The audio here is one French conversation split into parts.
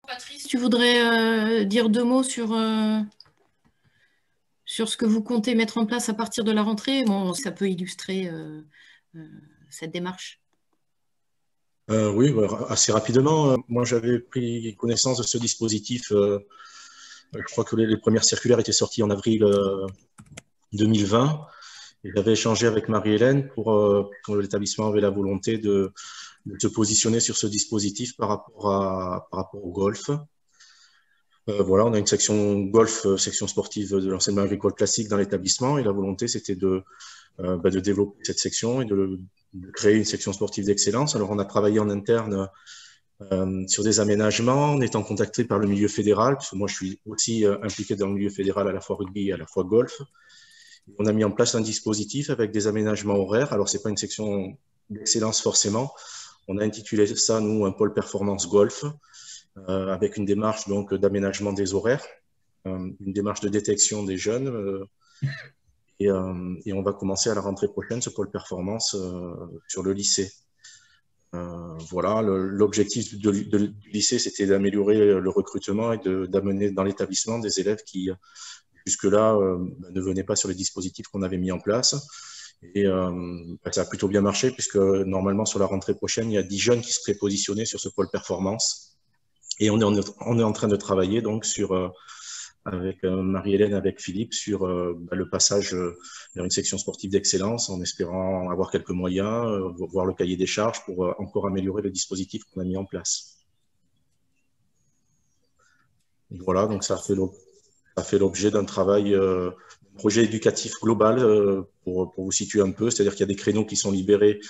Patrice, tu voudrais dire deux mots sur ce que vous comptez mettre en place à partir de la rentrée? Bon, ça peut illustrer euh, cette démarche. Oui, ouais, assez rapidement. Moi, j'avais pris connaissance de ce dispositif. Je crois que les premières circulaires étaient sorties en avril 2020. Et j'avais échangé avec Marie-Hélène pour l'établissement avait la volonté de se positionner sur ce dispositif par rapport au golf. Voilà, on a une section golf, section sportive de l'enseignement agricole classique dans l'établissement. Et la volonté, c'était de développer cette section et de créer une section sportive d'excellence. Alors, on a travaillé en interne sur des aménagements, en étant contacté par le milieu fédéral, parce que moi je suis aussi impliqué dans le milieu fédéral à la fois rugby et à la fois golf. On a mis en place un dispositif avec des aménagements horaires. Alors c'est pas une section d'excellence forcément. On a intitulé ça, nous, un pôle performance golf, avec une démarche donc d'aménagement des horaires, une démarche de détection des jeunes. Et on va commencer à la rentrée prochaine ce pôle performance sur le lycée. Voilà, l'objectif du lycée, c'était d'améliorer le recrutement et d'amener dans l'établissement des élèves qui, jusque-là, ne venaient pas sur les dispositifs qu'on avait mis en place. Et ça a plutôt bien marché, puisque normalement, sur la rentrée prochaine, il y a 10 jeunes qui seraient positionnés sur ce pôle performance. Et on est en train de travailler donc avec Marie-Hélène, avec Philippe, sur le passage vers une section sportive d'excellence, en espérant avoir quelques moyens, voir le cahier des charges pour encore améliorer le dispositif qu'on a mis en place. Voilà, donc ça fait l'objet d'un travail, un projet éducatif global, pour vous situer un peu, c'est-à-dire qu'il y a des créneaux qui sont libérés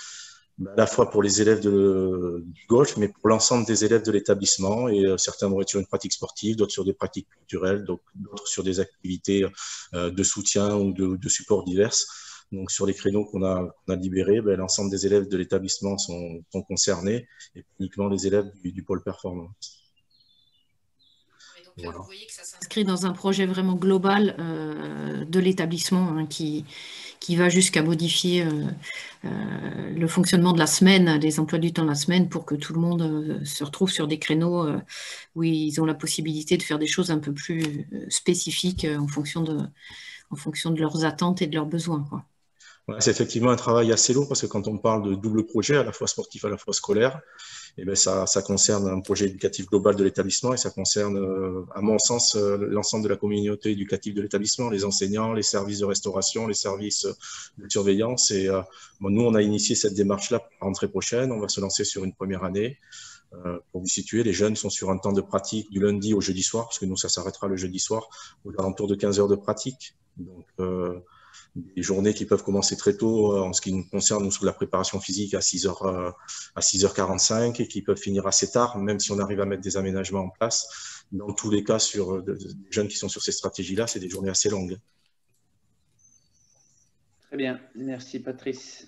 à la fois pour les élèves du golf, mais pour l'ensemble des élèves de l'établissement. Et certains vont être sur une pratique sportive, d'autres sur des pratiques culturelles, d'autres sur des activités de soutien ou de support diverses. Donc, sur les créneaux qu'on a libérés, l'ensemble des élèves de l'établissement sont concernés, et uniquement les élèves du pôle performance. Et donc là, vous voyez que ça s'inscrit dans un projet vraiment global de l'établissement, hein, qui va jusqu'à modifier le fonctionnement de la semaine, les emplois du temps de la semaine, pour que tout le monde se retrouve sur des créneaux où ils ont la possibilité de faire des choses un peu plus spécifiques en fonction de leurs attentes et de leurs besoins, quoi. Ouais, c'est effectivement un travail assez lourd, parce que quand on parle de double projet, à la fois sportif, à la fois scolaire, et ça concerne un projet éducatif global de l'établissement, et ça concerne, à mon sens, l'ensemble de la communauté éducative de l'établissement, les enseignants, les services de restauration, les services de surveillance. Et bon, nous, on a initié cette démarche-là pour la rentrée prochaine. On va se lancer sur une première année. Pour vous situer, les jeunes sont sur un temps de pratique du lundi au jeudi soir, parce que nous, ça s'arrêtera le jeudi soir, aux alentours de 15 heures de pratique. Donc, des journées qui peuvent commencer très tôt en ce qui nous concerne, nous, sur la préparation physique à 6h, à 6h45, et qui peuvent finir assez tard, même si on arrive à mettre des aménagements en place. Dans tous les cas, sur des jeunes qui sont sur ces stratégies-là, c'est des journées assez longues. Très bien, merci Patrice.